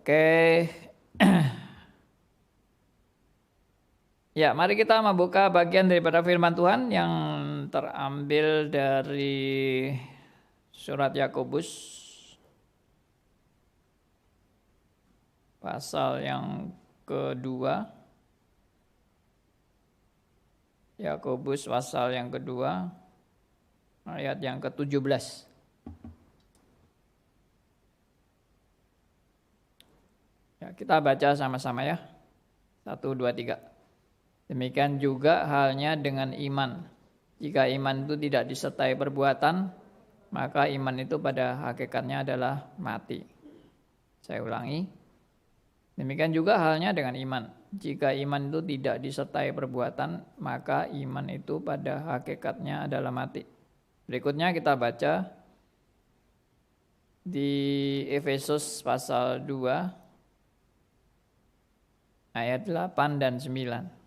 Oke. Ya, mari kita membuka bagian daripada firman Tuhan yang terambil dari surat Yakobus pasal yang kedua. Yakobus pasal yang kedua, ayat yang ke-17. Ya, kita baca sama-sama ya. 1, 2, 3. Demikian juga halnya dengan iman. Jika iman itu tidak disertai perbuatan, maka iman itu pada hakikatnya adalah mati. Saya ulangi. Demikian juga halnya dengan iman. Jika iman itu tidak disertai perbuatan, maka iman itu pada hakikatnya adalah mati. Berikutnya kita baca di Efesus pasal 2 ayat 8 dan 9.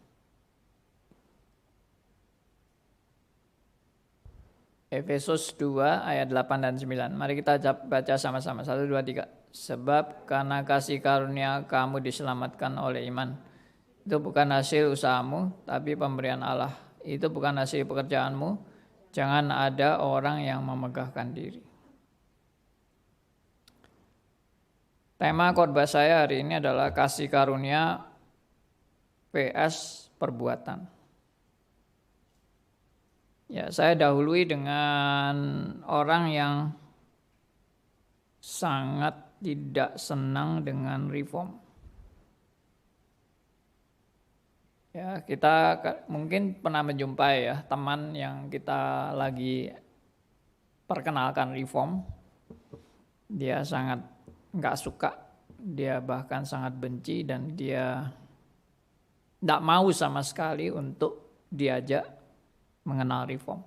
Efesus 2 ayat 8 dan 9. Mari kita baca sama-sama. 1, 2, 3. Sebab karena kasih karunia kamu diselamatkan oleh iman. Itu bukan hasil usahamu, tapi pemberian Allah. Itu bukan hasil pekerjaanmu. Jangan ada orang yang memegahkan diri. Tema khotbah saya hari ini adalah kasih karunia vs perbuatan. Ya, saya dahului dengan orang yang sangat tidak senang dengan reform. Ya, kita mungkin pernah menjumpai ya teman yang kita lagi perkenalkan reform. Dia sangat nggak suka, dia bahkan sangat benci dan dia nggak mau sama sekali untuk diajak mengenal reform.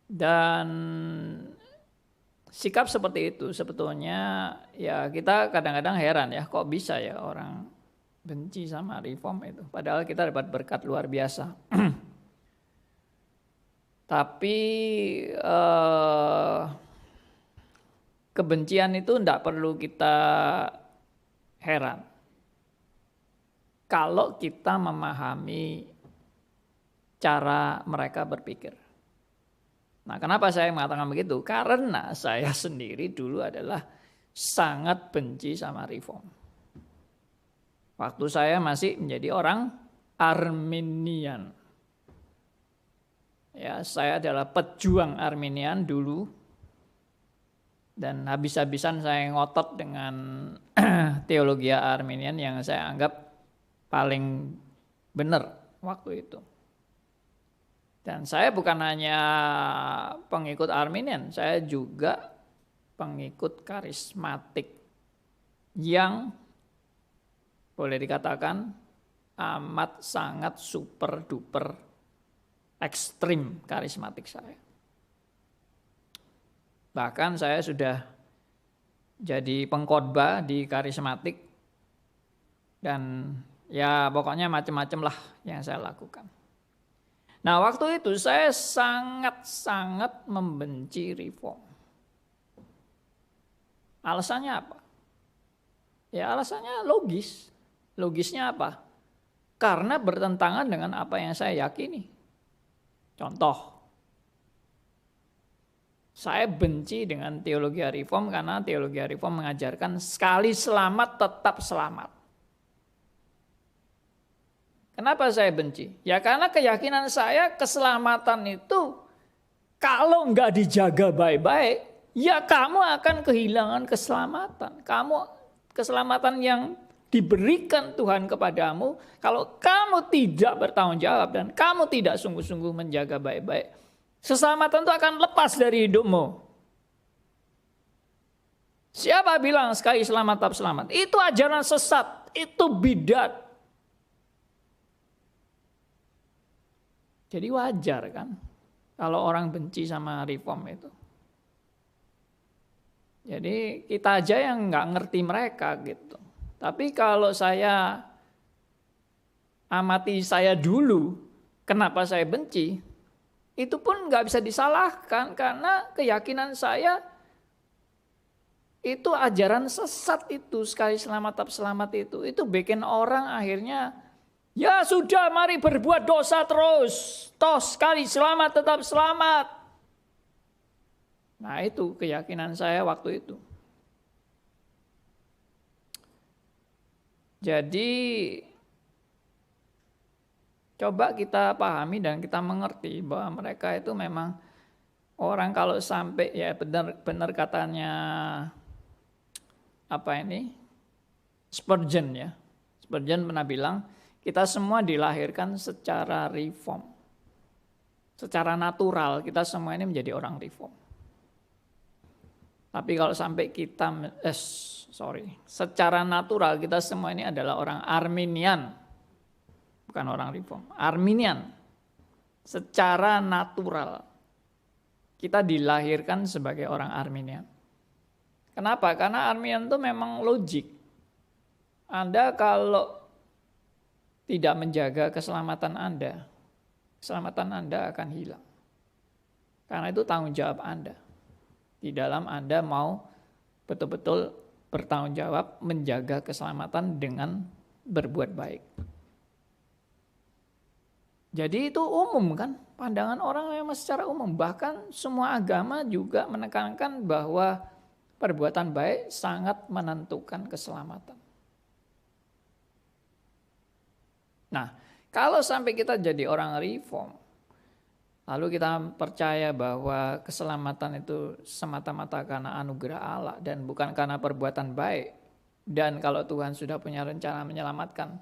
Dan sikap seperti itu sebetulnya ya kita kadang-kadang heran ya, kok bisa ya orang benci sama reform itu. Padahal kita dapat berkat luar biasa. Tapi kebencian itu tidak perlu kita heran. Kalau kita memahami cara mereka berpikir. Nah, kenapa saya mengatakan begitu? Karena saya sendiri dulu adalah sangat benci sama reform. Waktu saya masih menjadi orang Arminian. Ya, saya adalah pejuang Arminian dulu. Dan habis-habisan saya ngotot dengan teologi Arminian yang saya anggap paling benar waktu itu. Dan saya bukan hanya pengikut Arminian, saya juga pengikut karismatik yang boleh dikatakan amat sangat super duper ekstrim karismatik saya. Bahkan saya sudah jadi pengkhotbah di karismatik dan ya pokoknya macam-macam lah yang saya lakukan. Nah, waktu itu saya sangat-sangat membenci reform. Alasannya apa? Ya alasannya logis. Logisnya apa? Karena bertentangan dengan apa yang saya yakini. Contoh, saya benci dengan teologi reform karena teologi reform mengajarkan sekali selamat tetap selamat. Kenapa saya benci? Ya karena keyakinan saya keselamatan itu kalau nggak dijaga baik-baik, ya kamu akan kehilangan keselamatan. Keselamatan yang diberikan Tuhan kepadamu, kalau kamu tidak bertanggung jawab dan kamu tidak sungguh-sungguh menjaga baik-baik, keselamatan itu akan lepas dari hidupmu. Siapa bilang sekali selamat tetap selamat? Itu ajaran sesat, itu bidat. Jadi wajar kan kalau orang benci sama reform itu. Jadi kita aja yang nggak ngerti mereka gitu. Tapi kalau saya amati saya dulu, kenapa saya benci, itu pun nggak bisa disalahkan karena keyakinan saya Itu ajaran sesat itu, sekali selamat tetap selamat itu. Itu bikin orang akhirnya, ya sudah mari berbuat dosa terus. Toh sekali selamat tetap selamat. Nah itu keyakinan saya waktu itu. Jadi coba kita pahami dan kita mengerti bahwa mereka itu memang orang kalau sampai, ya benar katanya Spurgeon ya. Spurgeon pernah bilang, kita semua dilahirkan secara reform. Secara natural kita semua ini menjadi orang reform. Tapi kalau sampai kita, secara natural kita semua ini adalah orang Arminian. Bukan orang reform, Arminian. Secara natural kita dilahirkan sebagai orang Arminian. Kenapa? Karena Arminian itu memang logik. Anda kalau tidak menjaga keselamatan Anda akan hilang. Karena itu tanggung jawab Anda. Di dalam Anda mau betul-betul bertanggung jawab menjaga keselamatan dengan berbuat baik. Jadi itu umum kan, pandangan orang memang secara umum. Bahkan semua agama juga menekankan bahwa perbuatan baik sangat menentukan keselamatan. Nah, kalau sampai kita jadi orang reform, lalu kita percaya bahwa keselamatan itu semata-mata karena anugerah Allah dan bukan karena perbuatan baik. Dan kalau Tuhan sudah punya rencana menyelamatkan,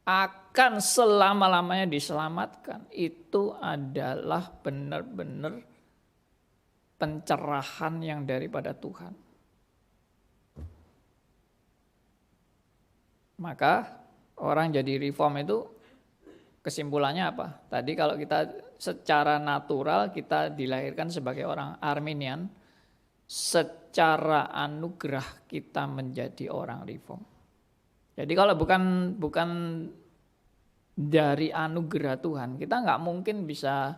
akan selama-lamanya diselamatkan. Itu adalah benar-benar pencerahan yang daripada Tuhan. Maka orang jadi reform itu kesimpulannya apa? Tadi kalau kita secara natural kita dilahirkan sebagai orang Arminian, secara anugerah kita menjadi orang reform. Jadi kalau bukan dari anugerah Tuhan, kita nggak mungkin bisa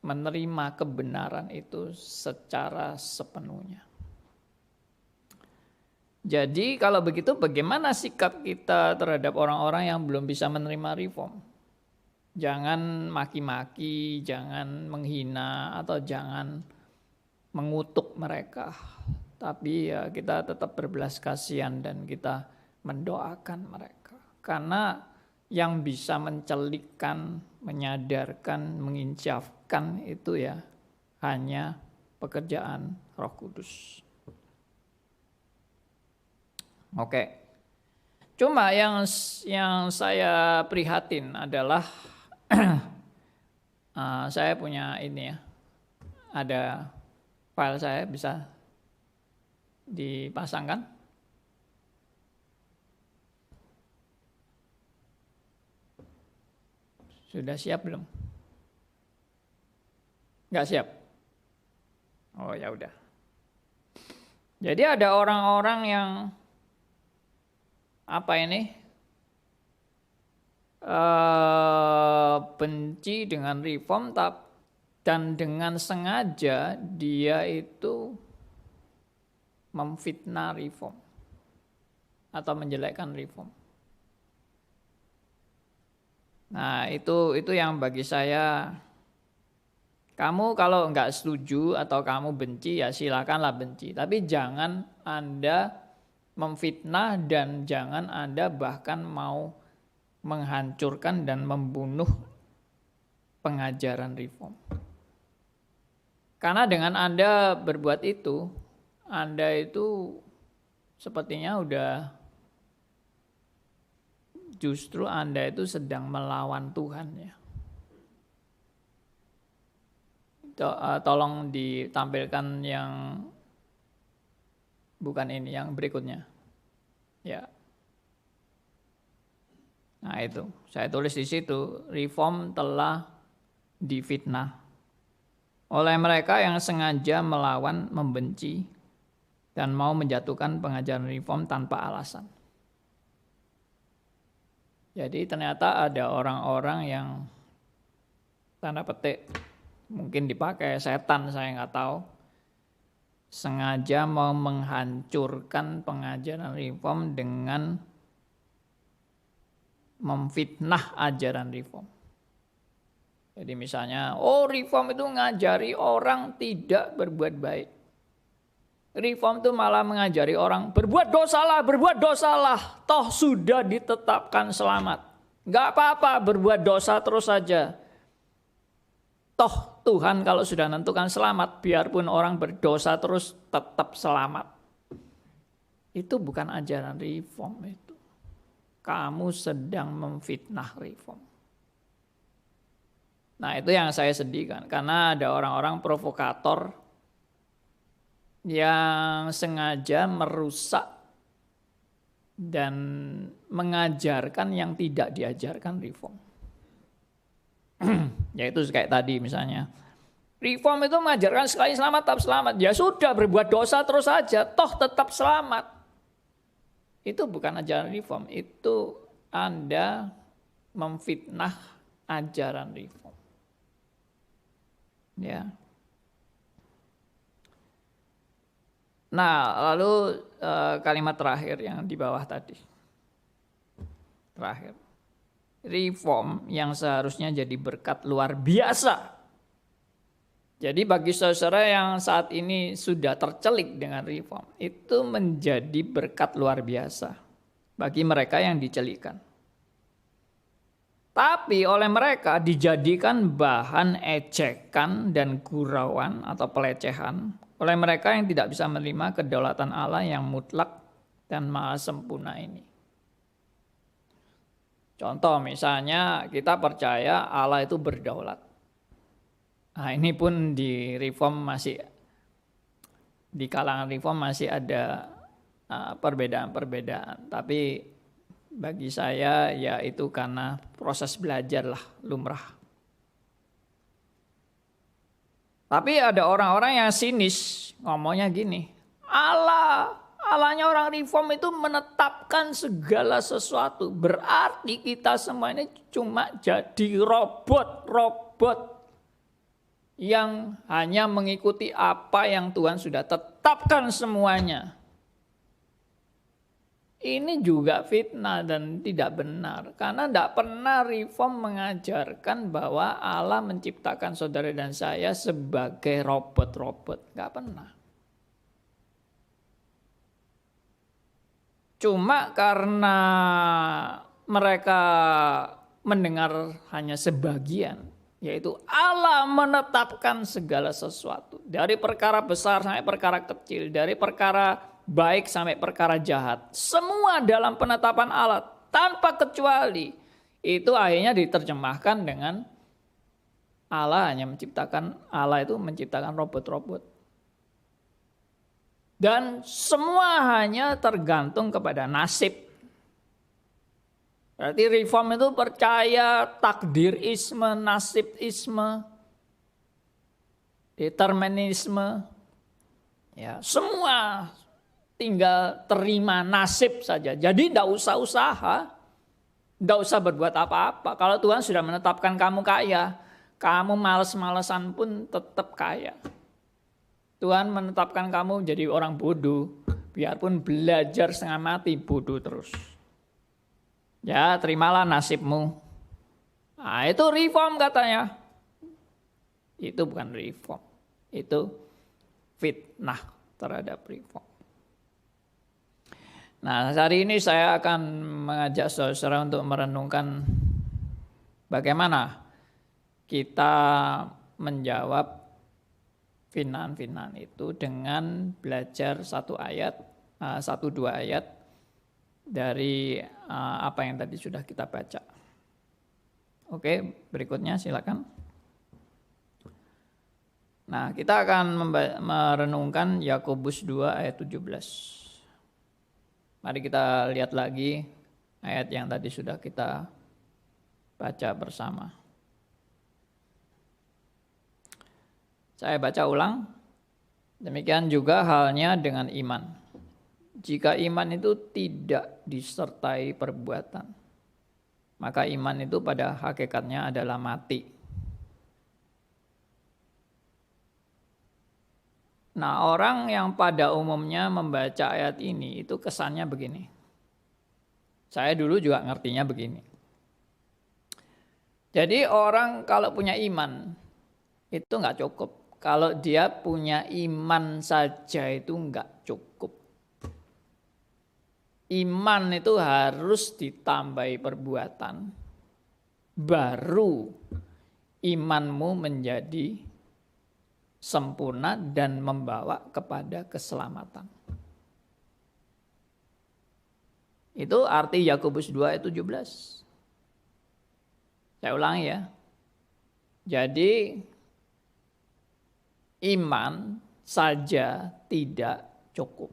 menerima kebenaran itu secara sepenuhnya. Jadi kalau begitu bagaimana sikap kita terhadap orang-orang yang belum bisa menerima reform? Jangan maki-maki, jangan menghina, atau jangan mengutuk mereka. Tapi ya kita tetap berbelas kasihan dan kita mendoakan mereka. Karena yang bisa mencelikkan, menyadarkan, menginsyafkan itu ya hanya pekerjaan Roh Kudus. Oke. Cuma yang saya prihatin adalah saya punya ini ya. Ada file saya bisa dipasangkan. Sudah siap belum? Enggak siap? Oh ya udah. Jadi ada orang-orang yang benci dengan reform dan dengan sengaja dia itu memfitnah reform atau menjelekkan reform. Nah itu yang bagi saya, kamu kalau nggak setuju atau kamu benci ya silakanlah benci, tapi jangan Anda memfitnah dan jangan Anda bahkan mau menghancurkan dan membunuh pengajaran reform. Karena dengan Anda berbuat itu, Anda itu sepertinya justru Anda itu sedang melawan Tuhan ya. Tolong ditampilkan yang bukan ini, yang berikutnya. Ya. Nah itu, saya tulis di situ, reform telah difitnah oleh mereka yang sengaja melawan, membenci, dan mau menjatuhkan pengajaran reform tanpa alasan. Jadi ternyata ada orang-orang yang tanda petik mungkin dipakai setan, saya nggak tahu, sengaja mau menghancurkan pengajaran reform dengan memfitnah ajaran reform. Jadi misalnya, reform itu ngajari orang tidak berbuat baik. Reform itu malah mengajari orang berbuat dosalah, toh sudah ditetapkan selamat. Gak apa-apa berbuat dosa terus saja. Toh Tuhan kalau sudah menentukan selamat, biarpun orang berdosa terus tetap selamat. Itu bukan ajaran reform itu. Kamu sedang memfitnah reform. Nah itu yang saya sedihkan, karena ada orang-orang provokator yang sengaja merusak dan mengajarkan yang tidak diajarkan reform. Yaitu kayak tadi misalnya, reform itu mengajarkan sekali selamat tetap selamat. Ya sudah, berbuat dosa terus saja, toh tetap selamat. Itu bukan ajaran reform, itu Anda memfitnah ajaran reform. Ya. Nah, lalu kalimat terakhir yang di bawah tadi. Terakhir. Reform yang seharusnya jadi berkat luar biasa. Jadi bagi saudara yang saat ini sudah tercelik dengan reform, itu menjadi berkat luar biasa bagi mereka yang dicelikkan. Tapi oleh mereka dijadikan bahan ejekan dan gurauan atau pelecehan oleh mereka yang tidak bisa menerima kedaulatan Allah yang mutlak dan maha sempurna ini. Contoh misalnya kita percaya Allah itu berdaulat. Nah ini pun di reform masih, di kalangan reform masih ada perbedaan-perbedaan. Tapi bagi saya ya itu karena proses belajar lah, lumrah. Tapi ada orang-orang yang sinis ngomongnya gini, Allahnya orang reform itu menetapkan segala sesuatu. Berarti kita semua ini cuma jadi robot yang hanya mengikuti apa yang Tuhan sudah tetapkan semuanya. Ini juga fitnah dan tidak benar. Karena tidak pernah reform mengajarkan bahwa Allah menciptakan saudara dan saya sebagai robot-robot. Tidak pernah. Cuma karena mereka mendengar hanya sebagian, yaitu Allah menetapkan segala sesuatu. Dari perkara besar sampai perkara kecil, dari perkara baik sampai perkara jahat. Semua dalam penetapan Allah tanpa kecuali. Itu akhirnya diterjemahkan dengan Allah itu menciptakan robot-robot. Dan semua hanya tergantung kepada nasib. Berarti reform itu percaya takdirisme, nasibisme, determinisme. Ya, semua tinggal terima nasib saja. Jadi tidak usah usaha, tidak usah berbuat apa-apa. Kalau Tuhan sudah menetapkan kamu kaya, kamu malas-malasan pun tetap kaya. Tuhan menetapkan kamu jadi orang bodoh, biarpun belajar setengah mati, bodoh terus. Ya, terimalah nasibmu. Nah, itu reform katanya. Itu bukan reform. Itu fitnah terhadap reform. Nah, hari ini saya akan mengajak saudara untuk merenungkan bagaimana kita menjawab fitnah-fitnah itu dengan belajar satu dua ayat dari apa yang tadi sudah kita baca. Oke, berikutnya silakan. Nah, kita akan merenungkan Yakobus 2 ayat 17. Mari kita lihat lagi ayat yang tadi sudah kita baca bersama. Saya baca ulang. Demikian juga halnya dengan iman. Jika iman itu tidak disertai perbuatan, maka iman itu pada hakikatnya adalah mati. Nah, orang yang pada umumnya membaca ayat ini itu kesannya begini. Saya dulu juga ngertinya begini. Jadi orang kalau punya iman itu nggak cukup. Kalau dia punya iman saja itu nggak cukup. Iman itu harus ditambahi perbuatan. Baru imanmu menjadi sempurna dan membawa kepada keselamatan. Itu arti Yakobus 2 ayat 17. Saya ulangi ya. Jadi iman saja tidak cukup.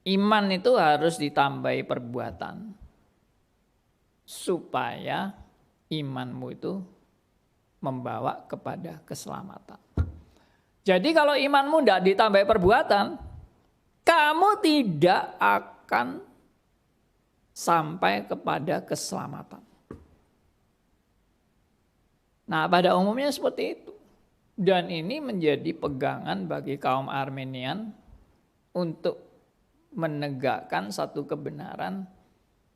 Iman itu harus ditambahi perbuatan supaya imanmu itu membawa kepada keselamatan. Jadi kalau imanmu tidak ditambah perbuatan, kamu tidak akan sampai kepada keselamatan. Nah, pada umumnya seperti itu. Dan ini menjadi pegangan bagi kaum Armenian untuk menegakkan satu kebenaran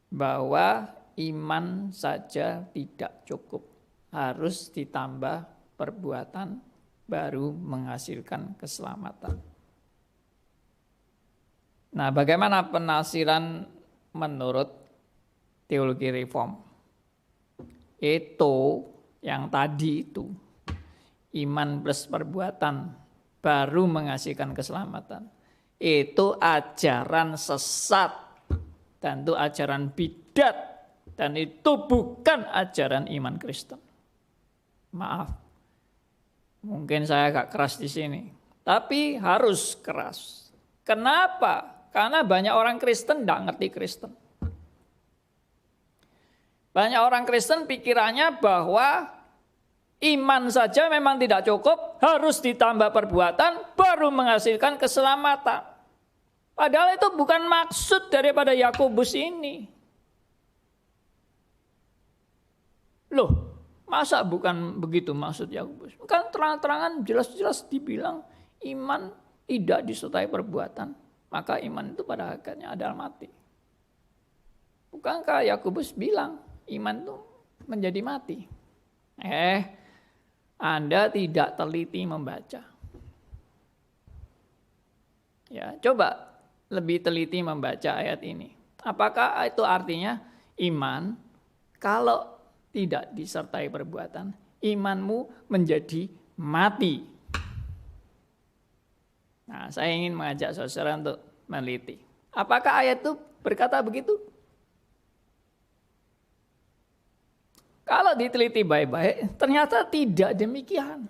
bahwa iman saja tidak cukup. Harus ditambah perbuatan baru menghasilkan keselamatan. Nah, bagaimana penafsiran menurut teologi reform? Itu yang tadi itu, iman plus perbuatan baru menghasilkan keselamatan. Itu ajaran sesat dan itu ajaran bidat dan itu bukan ajaran iman Kristen. Maaf, mungkin saya agak keras di sini, tapi harus keras. Kenapa? Karena banyak orang Kristen tidak ngerti Kristen. Banyak orang Kristen pikirannya bahwa iman saja memang tidak cukup, harus ditambah perbuatan baru menghasilkan keselamatan. Padahal itu bukan maksud daripada Yakobus ini. Loh, masa bukan begitu maksud Yakobus? Kan terang-terangan jelas-jelas dibilang iman tidak disertai perbuatan. Maka iman itu pada hakikatnya adalah mati. Bukankah Yakobus bilang iman itu menjadi mati? Anda tidak teliti membaca. Ya, coba lebih teliti membaca ayat ini. Apakah itu artinya iman kalau tidak disertai perbuatan, imanmu menjadi mati? Nah, saya ingin mengajak saudara untuk meneliti. Apakah ayat itu berkata begitu? Kalau diteliti baik-baik, ternyata tidak demikian.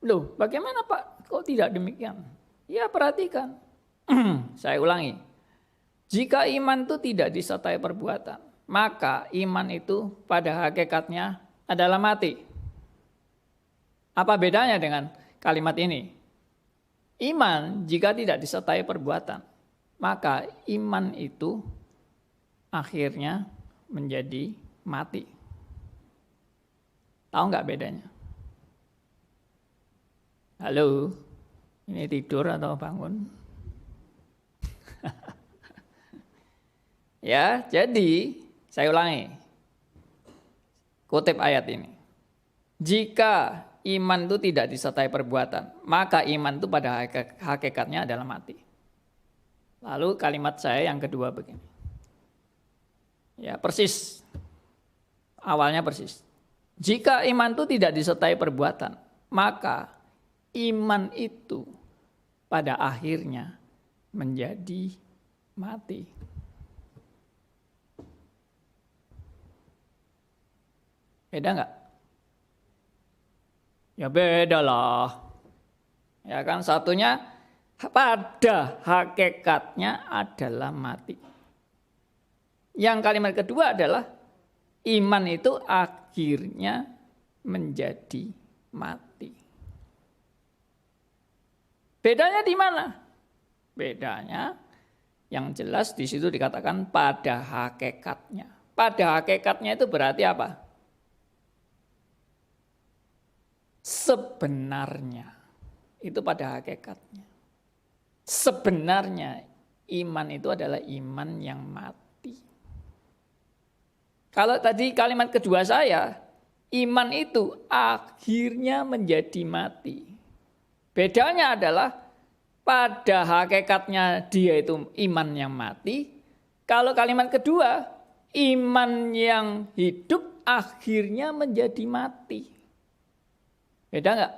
Loh, bagaimana Pak? Kok tidak demikian? Ya, perhatikan. Saya ulangi. Jika iman itu tidak disertai perbuatan, maka iman itu pada hakikatnya adalah mati. Apa bedanya dengan kalimat ini? Iman jika tidak disertai perbuatan, maka iman itu akhirnya menjadi mati. Tahu nggak bedanya? Halo, ini tidur atau bangun? Ya, jadi saya ulangi. Kutip ayat ini. Jika iman itu tidak disertai perbuatan, maka iman itu pada hakikatnya adalah mati. Lalu kalimat saya yang kedua begini. Ya, persis. Awalnya persis. Jika iman itu tidak disertai perbuatan, maka iman itu pada akhirnya menjadi mati. Beda enggak? Ya beda lah. Ya kan, satunya pada hakikatnya adalah mati. Yang kalimat kedua adalah iman itu akhirnya menjadi mati. Bedanya di mana? Bedanya yang jelas di situ dikatakan pada hakikatnya. Pada hakikatnya itu berarti apa? sebenarnya. Itu pada hakikatnya. Sebenarnya iman itu adalah iman yang mati. Kalau tadi kalimat kedua saya, iman itu akhirnya menjadi mati. Bedanya adalah pada hakikatnya dia itu iman yang mati. Kalau kalimat kedua, iman yang hidup akhirnya menjadi mati. Beda nggak?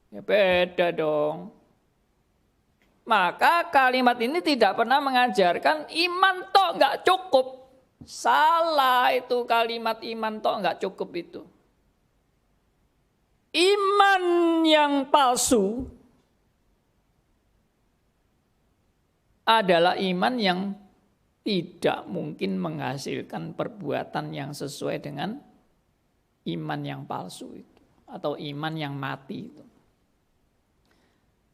Ya beda dong. Maka kalimat ini tidak pernah mengajarkan iman tok nggak cukup. Salah itu kalimat iman tok nggak cukup itu. Iman yang palsu adalah iman yang tidak mungkin menghasilkan perbuatan yang sesuai dengan iman yang palsu itu. Atau iman yang mati itu.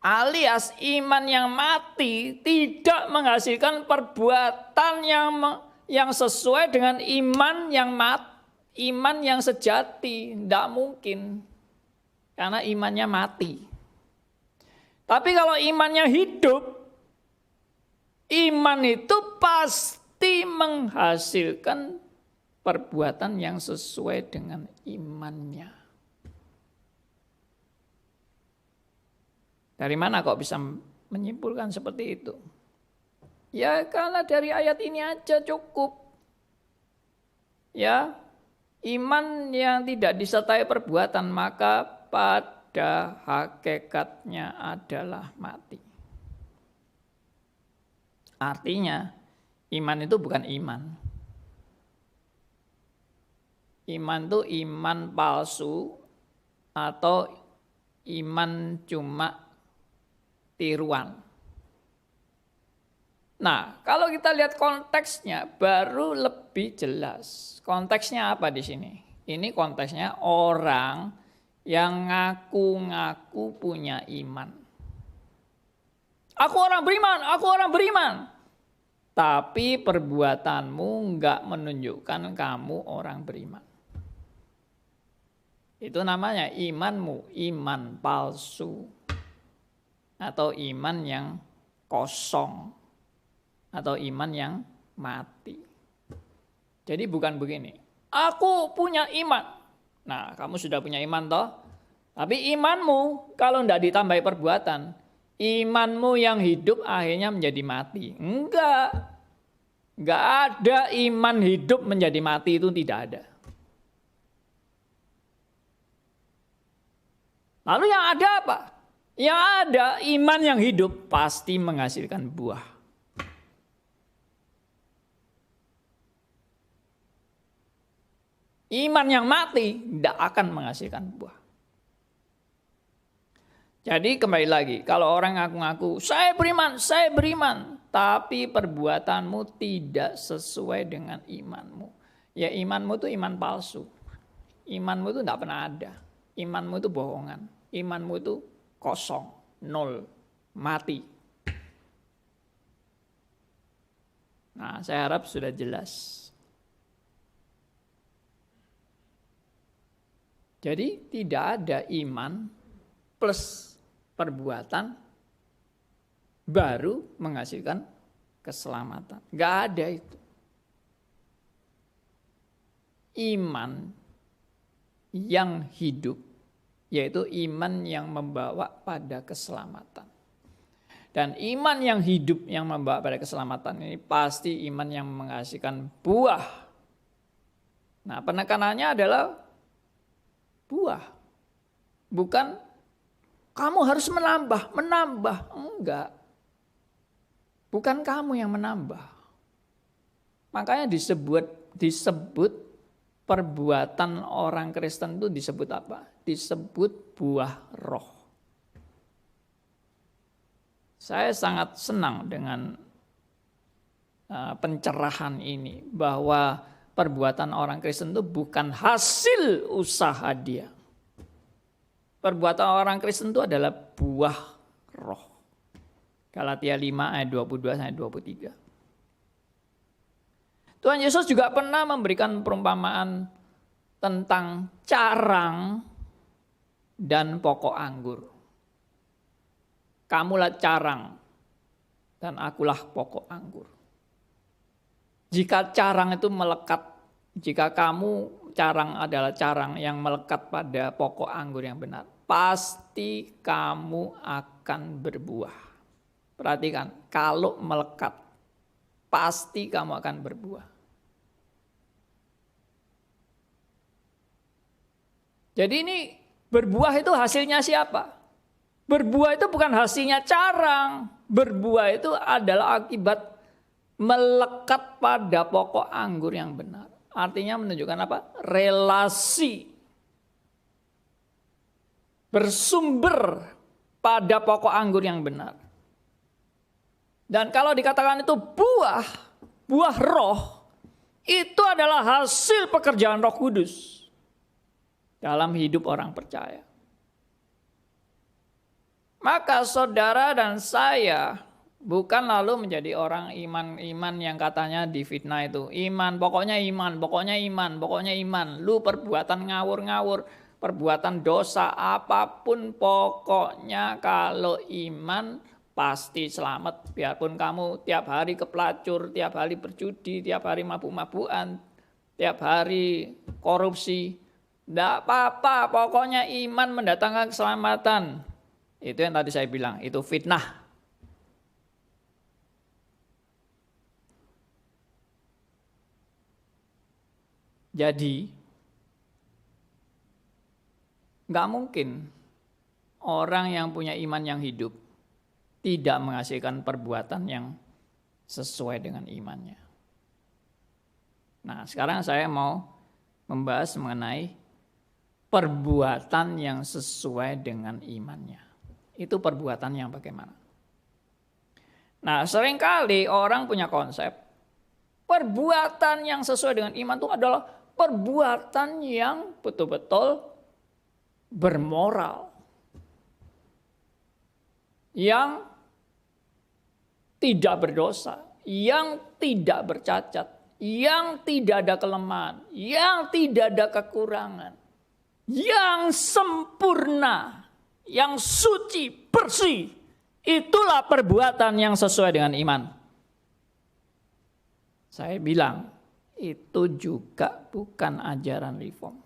Alias iman yang mati tidak menghasilkan perbuatan yang sesuai dengan iman yang sejati. Tidak mungkin. Karena imannya mati. Tapi kalau imannya hidup, iman itu pasti menghasilkan perbuatan yang sesuai dengan imannya. Dari mana kok bisa menyimpulkan seperti itu? Ya karena dari ayat ini aja cukup. Ya, iman yang tidak disertai perbuatan maka pada hakikatnya adalah mati. Artinya iman itu bukan iman. Iman itu iman palsu atau iman cuma tiruan. Nah, kalau kita lihat konteksnya baru lebih jelas. Konteksnya apa di sini? Ini konteksnya orang yang ngaku-ngaku punya iman. Aku orang beriman. Tapi perbuatanmu enggak menunjukkan kamu orang beriman. Itu namanya imanmu, iman palsu. Atau iman yang kosong. Atau iman yang mati. Jadi bukan begini. Aku punya iman. Nah, kamu sudah punya iman toh? Tapi imanmu kalau tidak ditambahi perbuatan, imanmu yang hidup akhirnya menjadi mati. Enggak ada iman hidup menjadi mati, itu tidak ada. Lalu yang ada apa? Yang ada iman yang hidup pasti menghasilkan buah. Iman yang mati tidak akan menghasilkan buah. Jadi kembali lagi, kalau orang ngaku-ngaku, saya beriman, tapi perbuatanmu tidak sesuai dengan imanmu. Ya imanmu itu iman palsu. Imanmu itu tidak pernah ada. Imanmu itu bohongan. Imanmu itu kosong, nol, mati. Nah, saya harap sudah jelas. Jadi tidak ada iman plus perbuatan baru menghasilkan keselamatan. Enggak ada itu. Iman yang hidup, yaitu iman yang membawa pada keselamatan. Dan iman yang hidup yang membawa pada keselamatan ini pasti iman yang menghasilkan buah. Nah, penekanannya adalah buah. Bukan kamu harus menambah. Enggak. Bukan kamu yang menambah. Makanya disebut perbuatan orang Kristen itu disebut apa? Disebut buah roh. Saya sangat senang dengan pencerahan ini bahwa perbuatan orang Kristen itu bukan hasil usaha dia. Perbuatan orang Kristen itu adalah buah roh. Galatia 5 ayat 22 sampai 23. Tuhan Yesus juga pernah memberikan perumpamaan tentang carang dan pokok anggur. Kamulah carang dan akulah pokok anggur. Jika carang itu melekat, jika kamu carang adalah carang yang melekat pada pokok anggur yang benar, pasti kamu akan berbuah. Perhatikan, kalau melekat, pasti kamu akan berbuah. Jadi ini berbuah itu hasilnya siapa? Berbuah itu bukan hasilnya carang. Berbuah itu adalah akibat melekat pada pokok anggur yang benar. Artinya menunjukkan apa? Relasi. Bersumber pada pokok anggur yang benar. Dan kalau dikatakan itu buah roh, itu adalah hasil pekerjaan Roh Kudus dalam hidup orang percaya. Maka saudara dan saya bukan lalu menjadi orang iman yang katanya difitnah itu. Iman, pokoknya iman, pokoknya iman, pokoknya iman. Lu perbuatan ngawur-ngawur, perbuatan dosa, apapun pokoknya kalau iman pasti selamat. Biarpun kamu tiap hari kepelacur, tiap hari berjudi, tiap hari mabuk-mabukan, tiap hari korupsi. Tidak apa-apa, pokoknya iman mendatangkan keselamatan. Itu yang tadi saya bilang, itu fitnah. Jadi, nggak mungkin orang yang punya iman yang hidup tidak menghasilkan perbuatan yang sesuai dengan imannya. Nah, sekarang saya mau membahas mengenai perbuatan yang sesuai dengan imannya. Itu perbuatan yang bagaimana? Nah, seringkali orang punya konsep perbuatan yang sesuai dengan iman itu adalah perbuatan yang betul-betul bermoral. Yang tidak berdosa, yang tidak bercacat, yang tidak ada kelemahan, yang tidak ada kekurangan. Yang sempurna, yang suci, bersih, itulah perbuatan yang sesuai dengan iman. Saya bilang, itu juga bukan ajaran reform.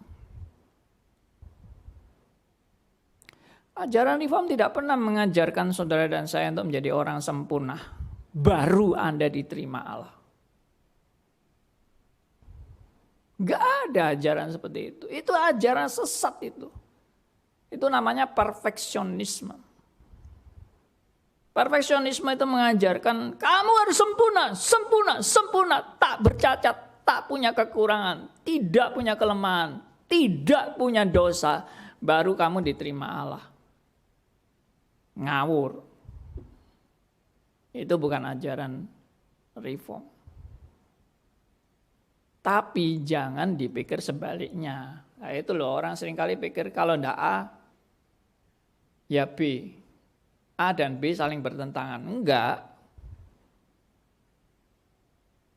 Ajaran reform tidak pernah mengajarkan saudara dan saya untuk menjadi orang sempurna, baru Anda diterima Allah. Gak ada ajaran seperti itu. Itu ajaran sesat itu. Itu namanya perfeksionisme. Perfeksionisme itu mengajarkan kamu harus sempurna, sempurna, sempurna. Tak bercacat, tak punya kekurangan, tidak punya kelemahan, tidak punya dosa. Baru kamu diterima Allah. Ngawur. Itu bukan ajaran reform. Tapi jangan dipikir sebaliknya. Nah, itu loh orang seringkali pikir kalau ndak A, ya B. A dan B saling bertentangan. Enggak.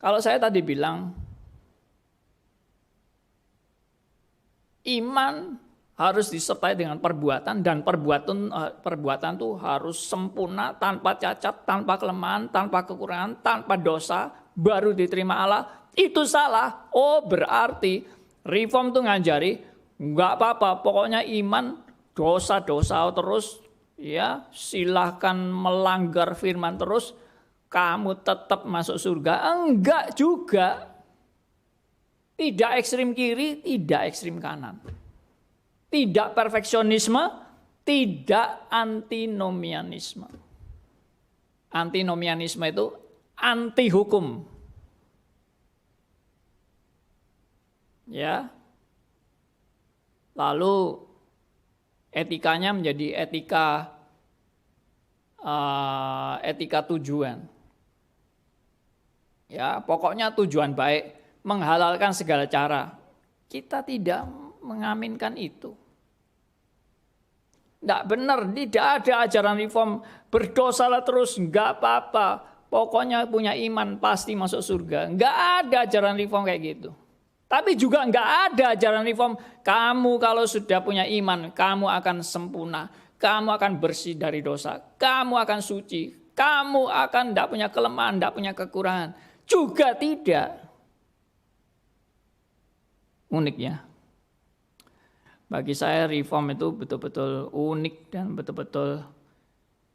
Kalau saya tadi bilang, iman harus disertai dengan perbuatan. Dan perbuatan itu harus sempurna, tanpa cacat, tanpa kelemahan, tanpa kekurangan, tanpa dosa. Baru diterima Allah. Itu salah. Oh, berarti reform tuh ngajari enggak apa-apa, pokoknya iman dosa-dosa terus ya, silahkan melanggar firman terus kamu tetap masuk surga. Enggak juga. Tidak ekstrim kiri, tidak ekstrim kanan. Tidak perfeksionisme, tidak antinomianisme. Antinomianisme itu anti hukum. Ya. Lalu etikanya menjadi etika tujuan. Ya, pokoknya tujuan baik, menghalalkan segala cara. Kita tidak mengaminkan itu. Tidak benar, tidak ada ajaran reform berdosalah terus, enggak apa-apa. Pokoknya punya iman pasti masuk surga. Enggak ada ajaran reform kayak gitu. Tapi juga enggak ada ajaran reform, kamu kalau sudah punya iman, kamu akan sempurna, kamu akan bersih dari dosa, kamu akan suci, kamu akan enggak punya kelemahan, enggak punya kekurangan. Juga tidak. Unik ya. Bagi saya reform itu betul-betul unik dan betul-betul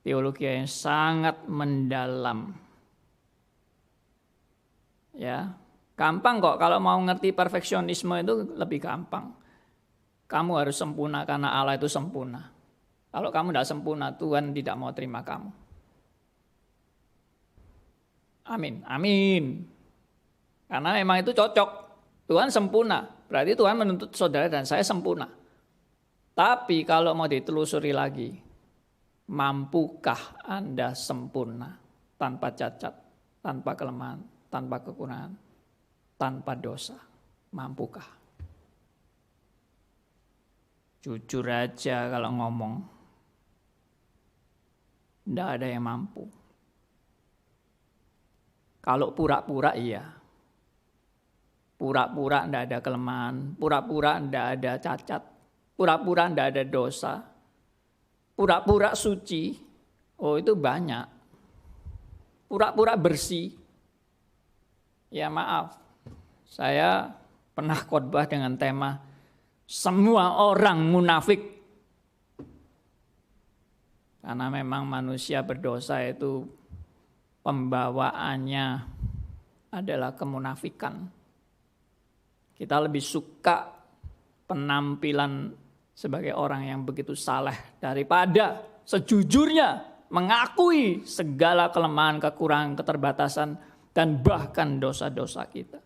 teologi yang sangat mendalam. Ya. Gampang kok kalau mau ngerti perfeksionisme itu lebih gampang. Kamu harus sempurna karena Allah itu sempurna. Kalau kamu tidak sempurna, Tuhan tidak mau terima kamu. Amin, amin. Karena memang itu cocok. Tuhan sempurna, berarti Tuhan menuntut saudara dan saya sempurna. Tapi kalau mau ditelusuri lagi, mampukah Anda sempurna tanpa cacat, tanpa kelemahan, tanpa kekurangan? Tanpa dosa, mampukah? Jujur aja kalau ngomong, tidak ada yang mampu. Kalau pura-pura iya, pura-pura tidak ada kelemahan, pura-pura tidak ada cacat, pura-pura tidak ada dosa, pura-pura suci, oh itu banyak. Pura-pura bersih, ya maaf. Saya pernah khotbah dengan tema semua orang munafik. Karena memang manusia berdosa itu pembawaannya adalah kemunafikan. Kita lebih suka penampilan sebagai orang yang begitu saleh daripada sejujurnya mengakui segala kelemahan, kekurangan, keterbatasan, dan bahkan dosa-dosa kita.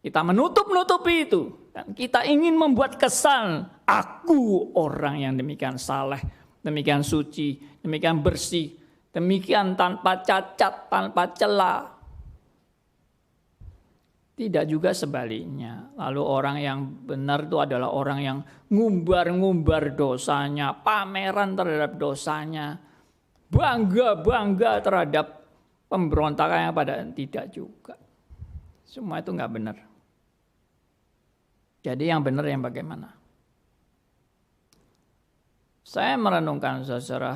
Kita menutup-nutupi itu. Dan kita ingin membuat kesan, aku orang yang demikian saleh, demikian suci, demikian bersih, demikian tanpa cacat, tanpa celah. Tidak juga sebaliknya. Lalu orang yang benar itu adalah orang yang ngumbar-ngumbar dosanya, pameran terhadap dosanya, bangga-bangga terhadap pemberontakannya, padahal tidak juga. Semua itu enggak benar. Jadi yang benar yang bagaimana? Saya merenungkan saudara,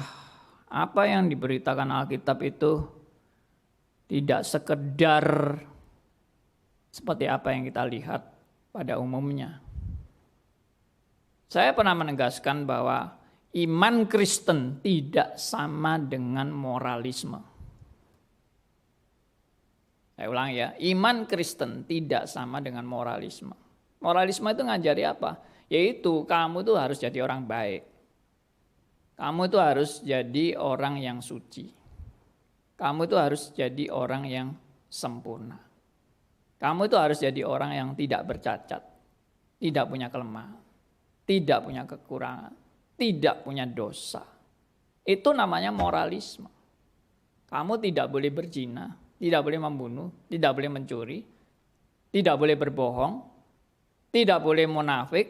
apa yang diberitakan Alkitab itu tidak sekedar seperti apa yang kita lihat pada umumnya. Saya pernah menegaskan bahwa iman Kristen tidak sama dengan moralisme. Saya ulang ya, iman Kristen tidak sama dengan moralisme. Moralisme itu ngajari apa? Yaitu kamu tuh harus jadi orang baik. Kamu tuh harus jadi orang yang suci. Kamu tuh harus jadi orang yang sempurna. Kamu tuh harus jadi orang yang tidak bercacat, tidak punya kelemahan, tidak punya kekurangan, tidak punya dosa. Itu namanya moralisme. Kamu tidak boleh berzina, tidak boleh membunuh, tidak boleh mencuri, tidak boleh berbohong, tidak boleh munafik,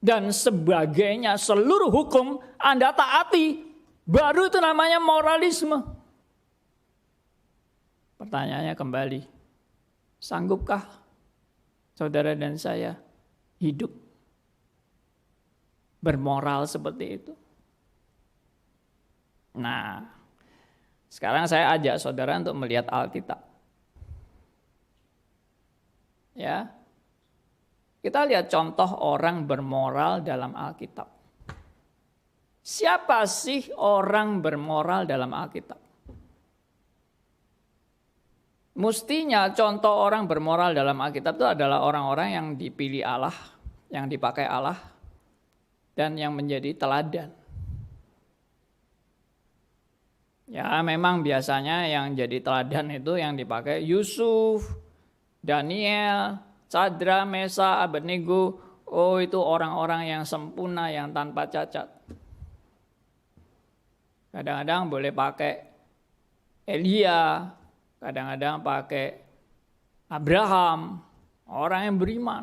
dan sebagainya. Seluruh hukum Anda taati, baru itu namanya moralisme. Pertanyaannya kembali, sanggupkah saudara dan saya hidup bermoral seperti itu? Nah, sekarang saya ajak saudara untuk melihat Alkitab. Ya. Kita lihat contoh orang bermoral dalam Alkitab. Siapa sih orang bermoral dalam Alkitab? Mestinya contoh orang bermoral dalam Alkitab itu adalah orang-orang yang dipilih Allah, yang dipakai Allah, dan yang menjadi teladan. Ya memang biasanya yang jadi teladan itu yang dipakai Yusuf, Daniel, Sadra, Mesa, Abednego. Oh itu orang-orang yang sempurna, yang tanpa cacat. Kadang-kadang boleh pakai Elia, kadang-kadang pakai Abraham, orang yang beriman,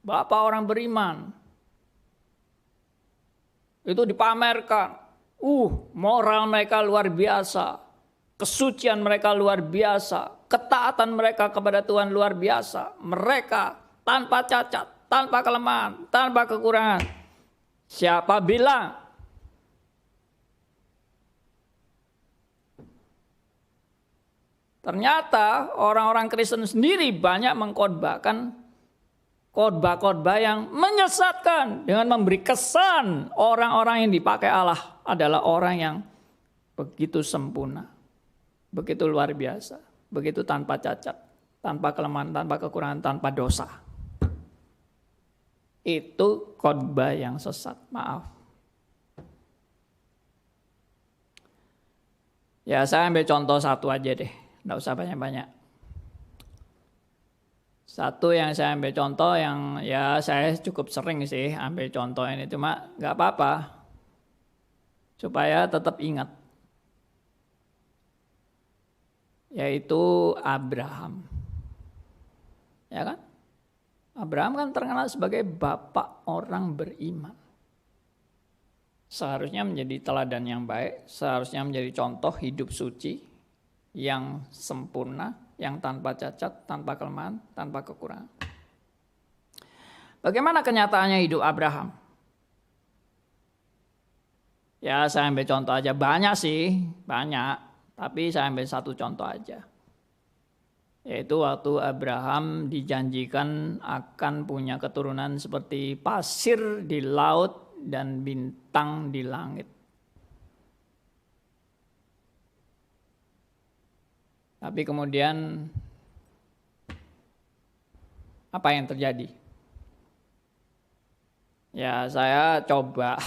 bapak orang beriman. Itu dipamerkan. Moral mereka luar biasa, kesucian mereka luar biasa, ketaatan mereka kepada Tuhan luar biasa. Mereka tanpa cacat, tanpa kelemahan, tanpa kekurangan. Siapa bilang? Ternyata orang-orang Kristen sendiri banyak mengkhotbahkan khotbah-khotbah yang menyesatkan dengan memberi kesan orang-orang yang dipakai Allah adalah orang yang begitu sempurna, begitu luar biasa, begitu tanpa cacat, tanpa kelemahan, tanpa kekurangan, tanpa dosa. Itu khotbah yang sesat, maaf. Ya saya ambil contoh satu aja deh. Nggak usah banyak-banyak. Satu yang saya ambil contoh yang ya saya cukup sering sih ambil contoh ini. Cuma nggak apa-apa. Supaya tetap ingat. Yaitu Abraham. Ya kan? Abraham kan terkenal sebagai bapak orang beriman. Seharusnya menjadi teladan yang baik. Seharusnya menjadi contoh hidup suci. Yang sempurna, yang tanpa cacat, tanpa kelemahan, tanpa kekurangan. Bagaimana kenyataannya hidup Abraham? Ya saya ambil contoh aja, banyak sih, banyak. Tapi saya ambil satu contoh aja. Yaitu waktu Abraham dijanjikan akan punya keturunan seperti pasir di laut dan bintang di langit. Tapi kemudian apa yang terjadi? Ya saya coba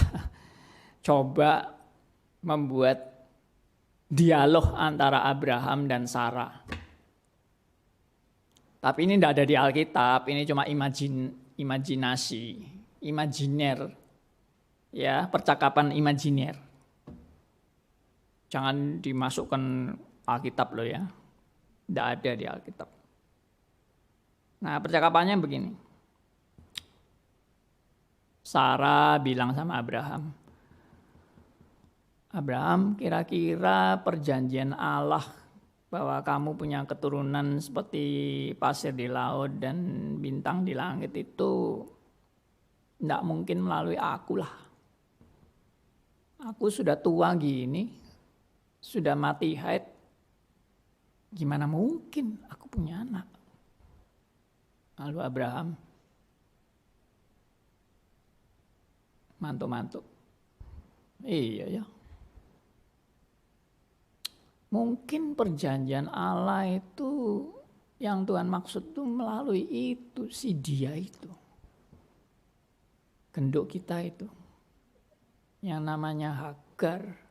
membuat dialog antara Abraham dan Sarah. Tapi ini tidak ada di Alkitab, ini cuma imajinasi, imajiner. Ya, percakapan imajiner. Jangan dimasukkan Alkitab loh ya. Tidak ada di Alkitab. Nah percakapannya begini. Sarah bilang sama Abraham. Abraham, kira-kira perjanjian Allah bahwa kamu punya keturunan seperti pasir di laut dan bintang di langit itu tidak mungkin melalui aku lah. Aku sudah tua gini, sudah mati haid. Gimana mungkin aku punya anak? Lalu Abraham mantuk-mantuk. Iya ya. Mungkin perjanjian Allah itu yang Tuhan maksud itu melalui itu, si dia itu. Genduk kita itu. Yang namanya Hagar.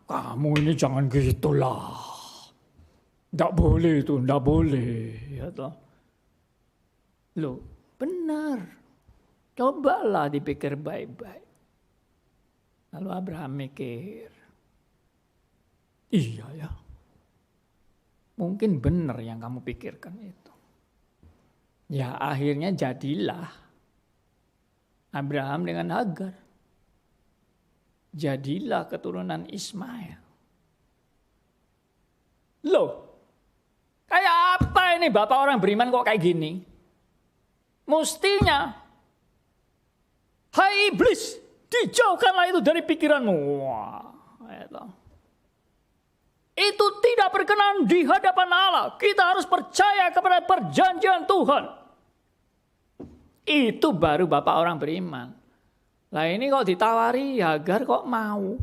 Kamu ini jangan gitulah. Tidak boleh itu, tidak boleh. Ya toh. Loh, benar. Cobalah dipikir baik-baik. Lalu Abraham mikir. Iya ya. Mungkin benar yang kamu pikirkan itu. Ya akhirnya jadilah Abraham dengan Hagar. Jadilah keturunan Ismail. Loh, kayak apa ini bapak orang beriman kok kayak gini? Mestinya, hai iblis, dijauhkanlah itu dari pikiranmu. Wah, itu tidak berkenan di hadapan Allah. Kita harus percaya kepada perjanjian Tuhan. Itu baru bapak orang beriman. Lah ini kok ditawari Hagar kok mau?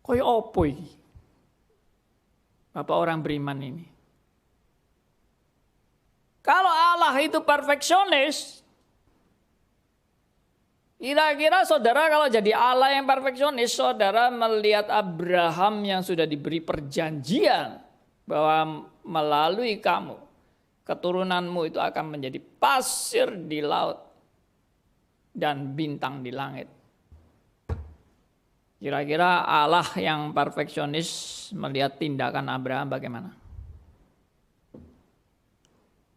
Koyo opo iki? Bapak orang beriman ini. Kalau Allah itu perfeksionis, kira-kira saudara kalau jadi Allah yang perfeksionis, saudara melihat Abraham yang sudah diberi perjanjian bahwa melalui kamu, keturunanmu itu akan menjadi pasir di laut dan bintang di langit. Kira-kira Allah yang perfeksionis melihat tindakan Abraham bagaimana?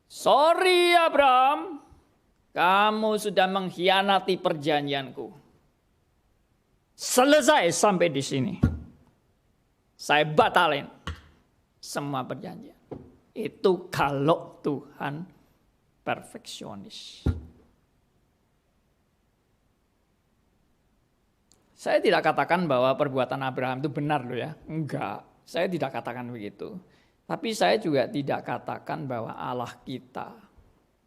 Sorry Abraham, kamu sudah mengkhianati perjanjianku. Selesai sampai di sini. Saya batalin semua perjanjian. Itu kalau Tuhan perfeksionis. Saya tidak katakan bahwa perbuatan Abraham itu benar loh ya. Enggak, saya tidak katakan begitu. Tapi saya juga tidak katakan bahwa Allah kita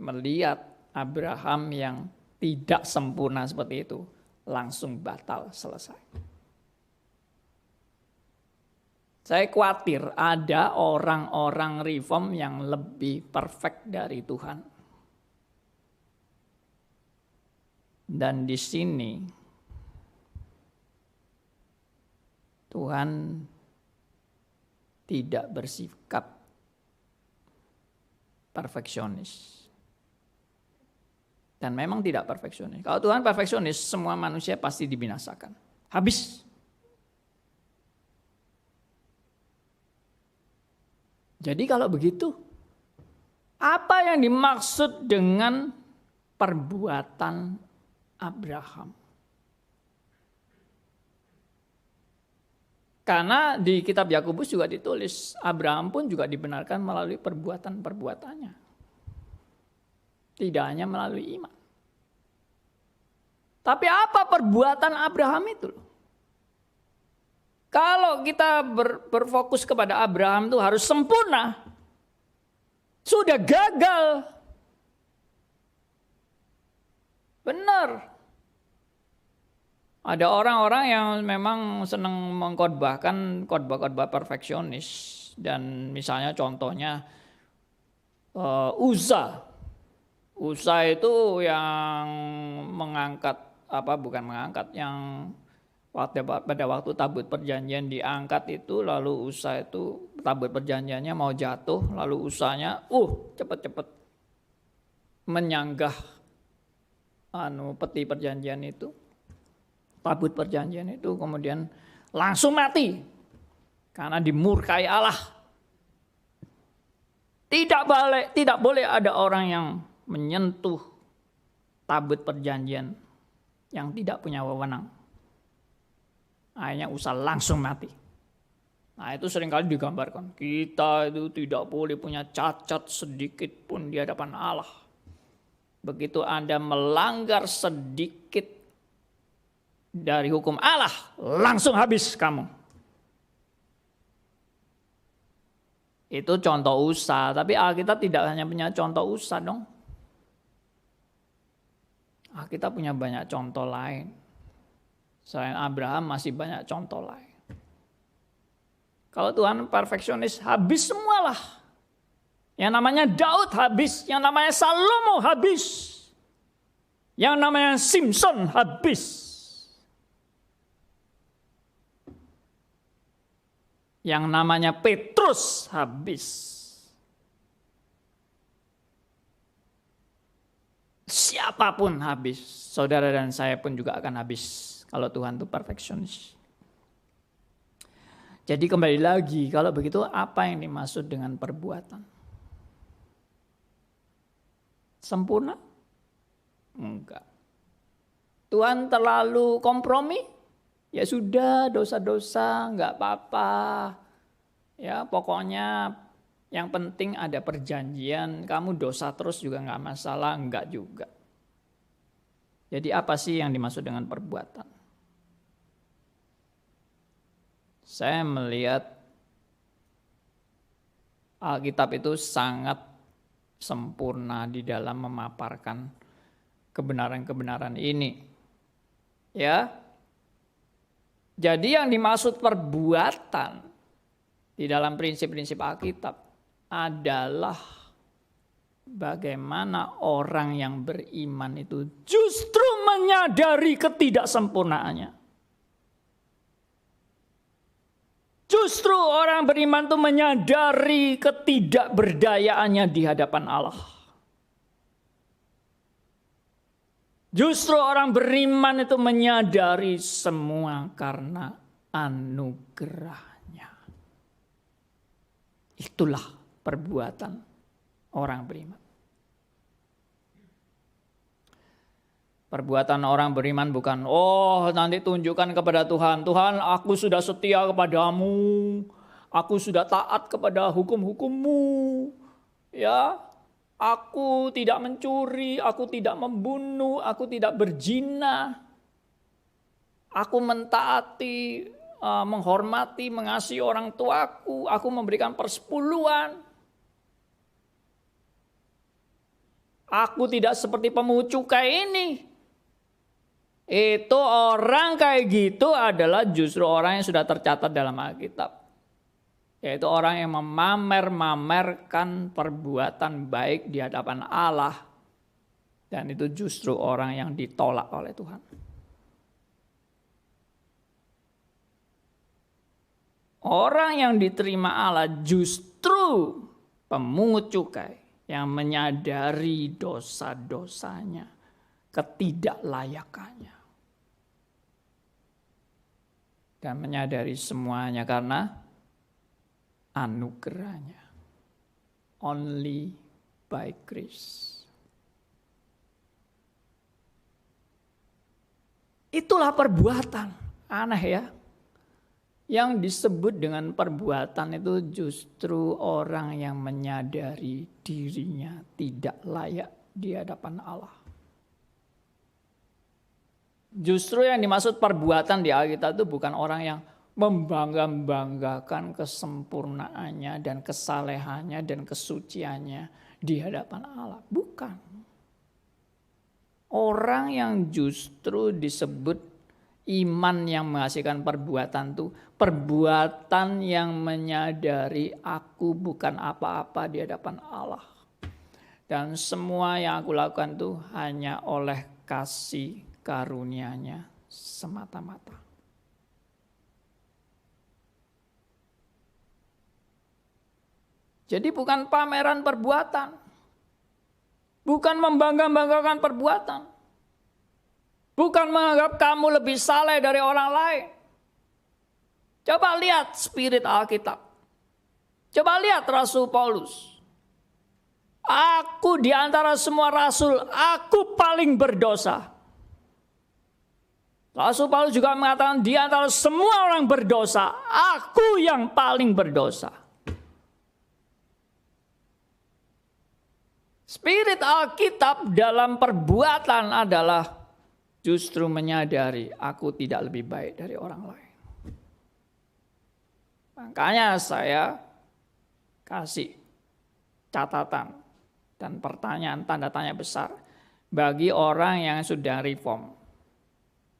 melihat Abraham yang tidak sempurna seperti itu langsung batal selesai. Saya khawatir ada orang-orang reform yang lebih perfect dari Tuhan. Dan di sini Tuhan tidak bersikap perfeksionis. Dan memang tidak perfeksionis. Kalau Tuhan perfeksionis, semua manusia pasti dibinasakan. Habis. Jadi kalau begitu, apa yang dimaksud dengan perbuatan Abraham? Karena di kitab Yakobus juga ditulis, Abraham pun juga dibenarkan melalui perbuatan-perbuatannya. Tidak hanya melalui iman. Tapi apa perbuatan Abraham itu? Kalau kita berfokus kepada Abraham itu harus sempurna. Sudah gagal. Benar. Ada orang-orang yang memang senang mengkhotbahkan khotbah-khotbah perfeksionis. Dan misalnya contohnya Uza. Uza itu yang mengangkat, yang pada waktu tabut perjanjian diangkat itu, lalu Uza itu tabut perjanjiannya mau jatuh, lalu Uzanya cepet-cepet menyanggah peti perjanjian itu. Tabut perjanjian itu kemudian langsung mati karena dimurkai Allah. Tidak boleh ada orang yang menyentuh tabut perjanjian yang tidak punya wewenang. Akhirnya Uza langsung mati. Nah, itu seringkali digambarkan. Kita itu tidak boleh punya cacat sedikit pun di hadapan Allah. Begitu Anda melanggar sedikit dari hukum Allah, langsung habis kamu. Itu contoh Uza, tapi Alkitab tidak hanya punya contoh Uza dong. Alkitab punya banyak contoh lain. Selain Abraham masih banyak contoh lain. Kalau Tuhan perfeksionis, habis semualah. Yang namanya Daud habis, yang namanya Salomo habis, yang namanya Simpson habis. Yang namanya Petrus habis. Siapapun habis. Saudara dan saya pun juga akan habis. Kalau Tuhan itu perfeksionis. Jadi kembali lagi, kalau begitu apa yang dimaksud dengan perbuatan? Sempurna? Enggak. Tuhan terlalu kompromi? Ya sudah, dosa-dosa enggak apa-apa. Ya pokoknya yang penting ada perjanjian, kamu dosa terus juga enggak masalah, enggak juga. Jadi apa sih yang dimaksud dengan perbuatan? Saya melihat Alkitab itu sangat sempurna di dalam memaparkan kebenaran-kebenaran ini. Ya. Jadi yang dimaksud perbuatan di dalam prinsip-prinsip Alkitab adalah bagaimana orang yang beriman itu justru menyadari ketidaksempurnaannya. Justru orang beriman itu menyadari ketidakberdayaannya di hadapan Allah. Justru orang beriman itu menyadari semua karena anugerahnya. Itulah perbuatan orang beriman. Perbuatan orang beriman bukan, nanti tunjukkan kepada Tuhan, Tuhan aku sudah setia kepadamu, Aku sudah taat kepada hukum-hukummu. Ya, aku tidak mencuri, aku tidak membunuh, aku tidak berzina. Aku mentaati, menghormati, mengasihi orang tuaku, aku memberikan persepuluhan. Aku tidak seperti pemungut cukai ini. Itu orang kayak gitu adalah justru orang yang sudah tercatat dalam Alkitab. Yaitu orang yang memamer-mamerkan perbuatan baik di hadapan Allah. Dan itu justru orang yang ditolak oleh Tuhan. Orang yang diterima Allah justru pemungut cukai yang menyadari dosa-dosanya, ketidaklayakannya. Dan menyadari semuanya karena anugerahnya. Only by grace. Itulah perbuatan. Aneh ya. Yang disebut dengan perbuatan itu justru orang yang menyadari dirinya tidak layak di hadapan Allah. Justru yang dimaksud perbuatan di Alkitab itu bukan orang yang membangga-banggakan kesempurnaannya dan kesalehannya dan kesuciannya di hadapan Allah. Bukan. Orang yang justru disebut iman yang menghasilkan perbuatan itu perbuatan yang menyadari aku bukan apa-apa di hadapan Allah. Dan semua yang aku lakukan itu hanya oleh kasih karunia-Nya semata-mata. Jadi bukan pameran perbuatan. Bukan membangga-banggakan perbuatan. Bukan menganggap kamu lebih saleh dari orang lain. Coba lihat spirit Alkitab. Coba lihat Rasul Paulus. Aku di antara semua rasul, aku paling berdosa. Rasul Paulus juga mengatakan di antara semua orang berdosa, aku yang paling berdosa. Spirit Alkitab dalam perbuatan adalah justru menyadari aku tidak lebih baik dari orang lain. Makanya saya kasih catatan dan pertanyaan tanda tanya besar bagi orang yang sudah reform.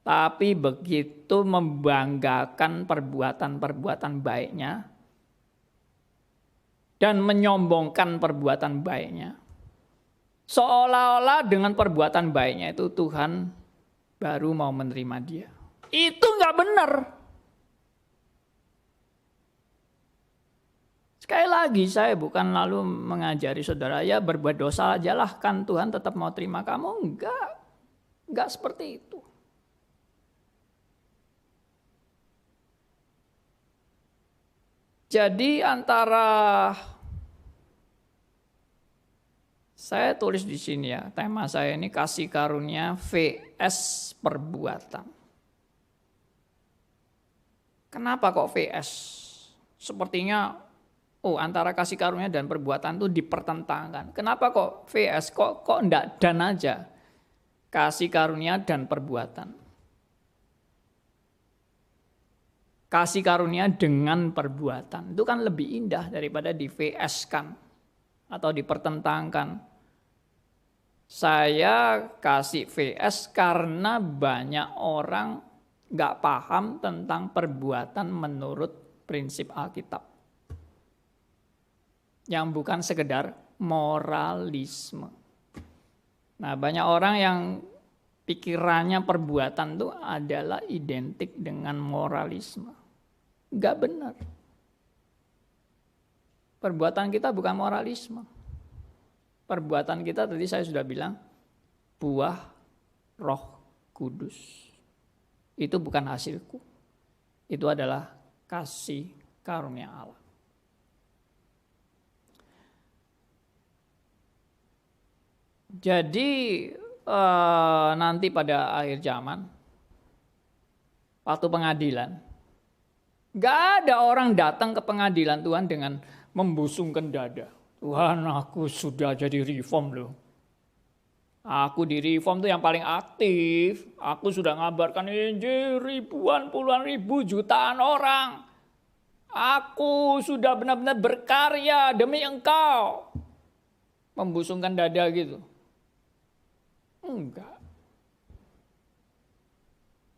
Tapi begitu membanggakan perbuatan-perbuatan baiknya dan menyombongkan perbuatan baiknya. Seolah-olah dengan perbuatan baiknya itu Tuhan baru mau menerima dia. Itu nggak benar. Sekali lagi saya bukan lalu mengajari saudara ya berbuat dosa aja lah kan Tuhan tetap mau terima kamu. Enggak seperti itu. Jadi antara saya tulis di sini ya, tema saya ini kasih karunia vs perbuatan. Kenapa kok vs? Sepertinya antara kasih karunia dan perbuatan itu dipertentangkan. Kenapa kok vs? Kok enggak dan aja? Kasih karunia dan perbuatan. Kasih karunia dengan perbuatan. Itu kan lebih indah daripada di vs kan atau dipertentangkan. Saya kasih VS karena banyak orang gak paham tentang perbuatan menurut prinsip Alkitab. Yang bukan sekedar moralisme. Nah, banyak orang yang pikirannya perbuatan itu adalah identik dengan moralisme. Gak benar. Perbuatan kita bukan moralisme. Perbuatan kita tadi saya sudah bilang buah Roh Kudus. Itu bukan hasilku. Itu adalah kasih karunia Allah. Jadi nanti pada akhir zaman waktu pengadilan Gak ada orang datang ke pengadilan Tuhan dengan membusungkan dada. Tuhan, aku sudah jadi reform loh. Aku di reform tuh yang paling aktif. Aku sudah ngabarkan Injil ribuan, puluhan ribu, jutaan orang. Aku sudah benar-benar berkarya demi Engkau. Membusungkan dada gitu. Enggak.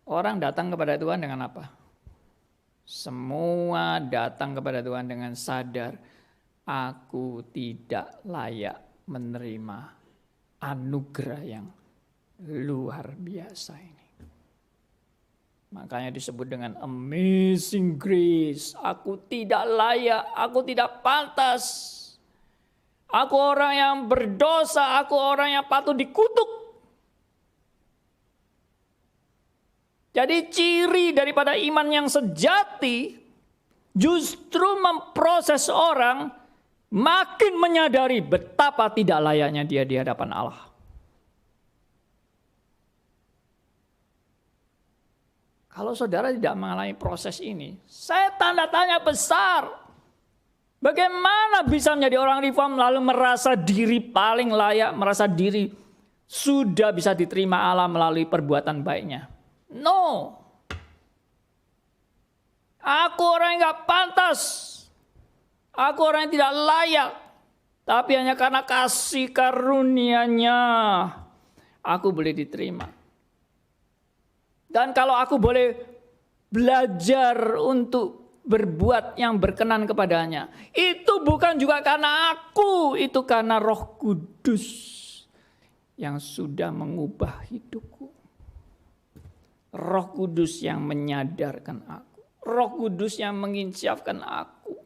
Orang datang kepada Tuhan dengan apa? Semua datang kepada Tuhan dengan sadar, aku tidak layak menerima anugerah yang luar biasa ini. Makanya disebut dengan amazing grace. Aku tidak layak, aku tidak pantas. Aku orang yang berdosa, aku orang yang patut dikutuk. Jadi ciri daripada iman yang sejati justru memproses orang makin menyadari betapa tidak layaknya dia di hadapan Allah. Kalau saudara tidak mengalami proses ini, saya tanda tanya besar. Bagaimana bisa menjadi orang reform lalu merasa diri paling layak, merasa diri sudah bisa diterima Allah melalui perbuatan baiknya? No. Aku orang yang gak pantas. Aku orang yang tidak layak. Tapi hanya karena kasih karunia-Nya aku boleh diterima. Dan kalau aku boleh belajar untuk berbuat yang berkenan kepadanya, itu bukan juga karena aku, itu karena Roh Kudus yang sudah mengubah hidupku. Roh Kudus yang menyadarkan aku. Roh Kudus yang menginsyafkan aku.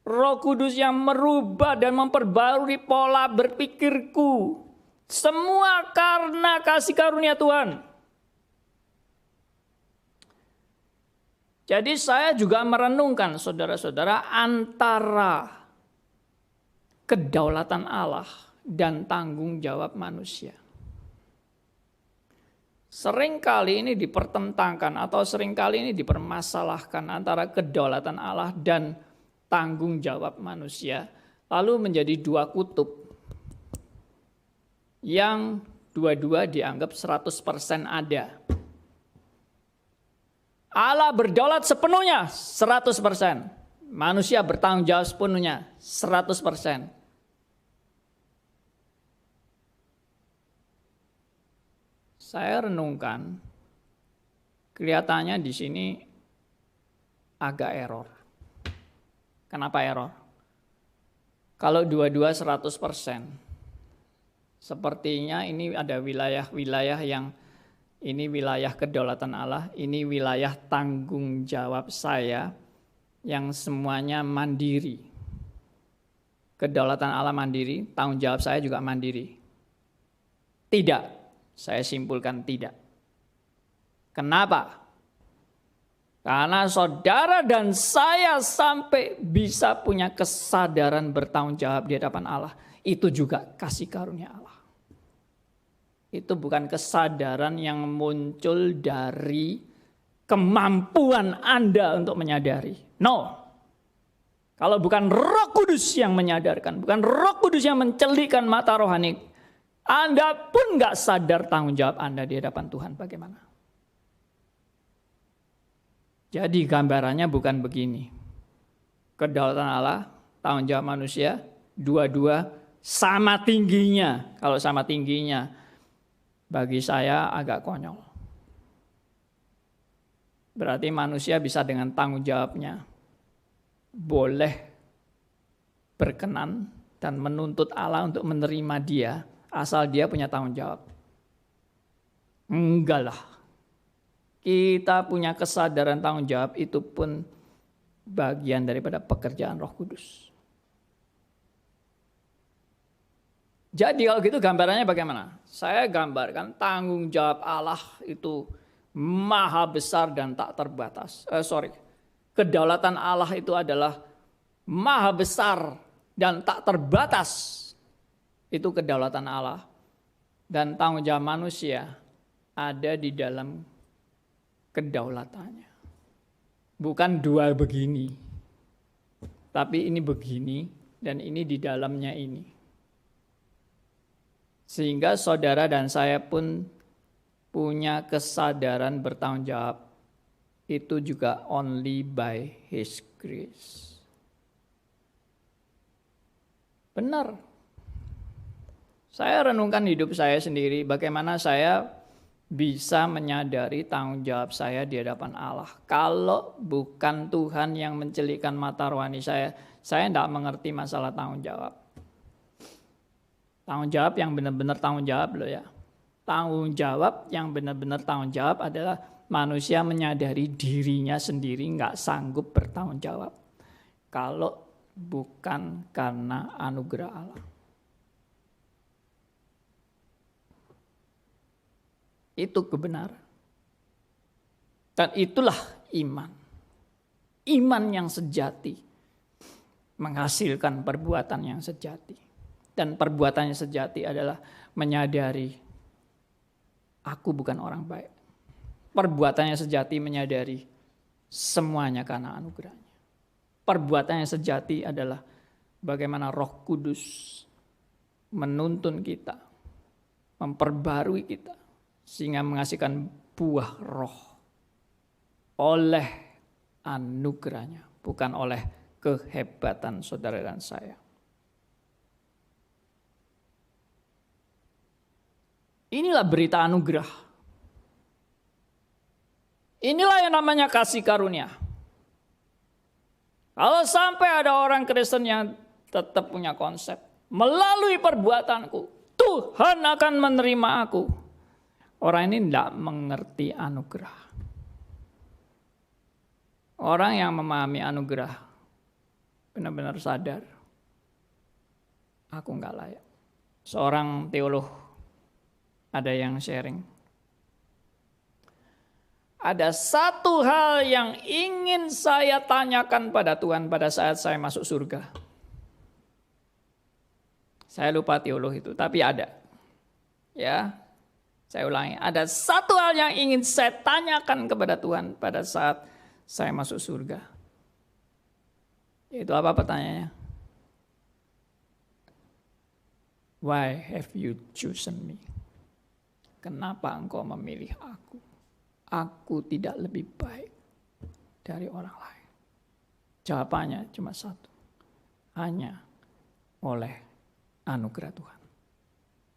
Roh Kudus yang merubah dan memperbarui pola berpikirku. Semua karena kasih karunia Tuhan. Jadi saya juga merenungkan saudara-saudara antara kedaulatan Allah dan tanggung jawab manusia. Seringkali ini dipertentangkan atau seringkali ini dipermasalahkan antara kedaulatan Allah dan tanggung jawab manusia. Lalu menjadi dua kutub yang dua-dua dianggap 100% ada. Allah berdaulat sepenuhnya 100%. Manusia bertanggung jawab sepenuhnya 100%. Saya renungkan, kelihatannya di sini agak error. Kenapa error? Kalau dua-dua 100%, sepertinya ini ada wilayah-wilayah yang ini wilayah kedaulatan Allah, ini wilayah tanggung jawab saya yang semuanya mandiri. Kedaulatan Allah mandiri, tanggung jawab saya juga mandiri. Tidak, saya simpulkan tidak. Kenapa? Karena saudara dan saya sampai bisa punya kesadaran bertanggung jawab di hadapan Allah, itu juga kasih karunia Allah. Itu bukan kesadaran yang muncul dari kemampuan Anda untuk menyadari. No. Kalau bukan Roh Kudus yang menyadarkan, bukan Roh Kudus yang mencelikkan mata rohani, Anda pun gak sadar tanggung jawab Anda di hadapan Tuhan bagaimana. Jadi gambarannya bukan begini. Kedaulatan Allah, tanggung jawab manusia, dua-dua sama tingginya. Kalau sama tingginya, bagi saya agak konyol. Berarti manusia bisa dengan tanggung jawabnya boleh berkenan dan menuntut Allah untuk menerima dia asal dia punya tanggung jawab. Enggak lah. Kita punya kesadaran tanggung jawab itu pun bagian daripada pekerjaan Roh Kudus. Jadi kalau gitu gambarannya bagaimana? Saya gambarkan tanggung jawab Allah itu maha besar dan tak terbatas. Kedaulatan Allah itu adalah maha besar dan tak terbatas. Itu kedaulatan Allah. Dan tanggung jawab manusia ada di dalam kedaulatannya. Bukan dua begini, tapi ini begini dan ini di dalamnya ini. Sehingga saudara dan saya pun punya kesadaran bertanggung jawab. Itu juga only by His grace. Benar. Saya renungkan hidup saya sendiri, bagaimana saya bisa menyadari tanggung jawab saya di hadapan Allah. Kalau bukan Tuhan yang mencelikkan mata rohani saya tidak mengerti masalah tanggung jawab. Tanggung jawab yang benar-benar tanggung jawab loh ya. Tanggung jawab yang benar-benar tanggung jawab adalah manusia menyadari dirinya sendiri nggak sanggup bertanggung jawab. Kalau bukan karena anugerah Allah. Itu kebenaran. Dan itulah iman. Iman yang sejati menghasilkan perbuatan yang sejati. Dan perbuatan yang sejati adalah menyadari aku bukan orang baik. Perbuatan yang sejati menyadari semuanya karena anugerahnya. Perbuatan yang sejati adalah bagaimana Roh Kudus menuntun kita, memperbarui kita, sehingga menghasilkan buah roh oleh anugerahnya, bukan oleh kehebatan saudara dan saya. Inilah berita anugerah. Inilah yang namanya kasih karunia. Kalau sampai ada orang Kristen yang tetap punya konsep, melalui perbuatanku, Tuhan akan menerima aku. Orang ini tidak mengerti anugerah. Orang yang memahami anugerah benar-benar sadar, aku nggak layak. Seorang teolog ada yang sharing. Ada satu hal yang ingin saya tanyakan pada Tuhan pada saat saya masuk surga. Saya lupa teolog itu, tapi ada. Ya. Saya ulangi, ada satu hal yang ingin saya tanyakan kepada Tuhan pada saat saya masuk surga. Itu apa pertanyaannya? Why have you chosen me? Kenapa engkau memilih aku? Aku tidak lebih baik dari orang lain. Jawabannya cuma satu. Hanya oleh anugerah Tuhan.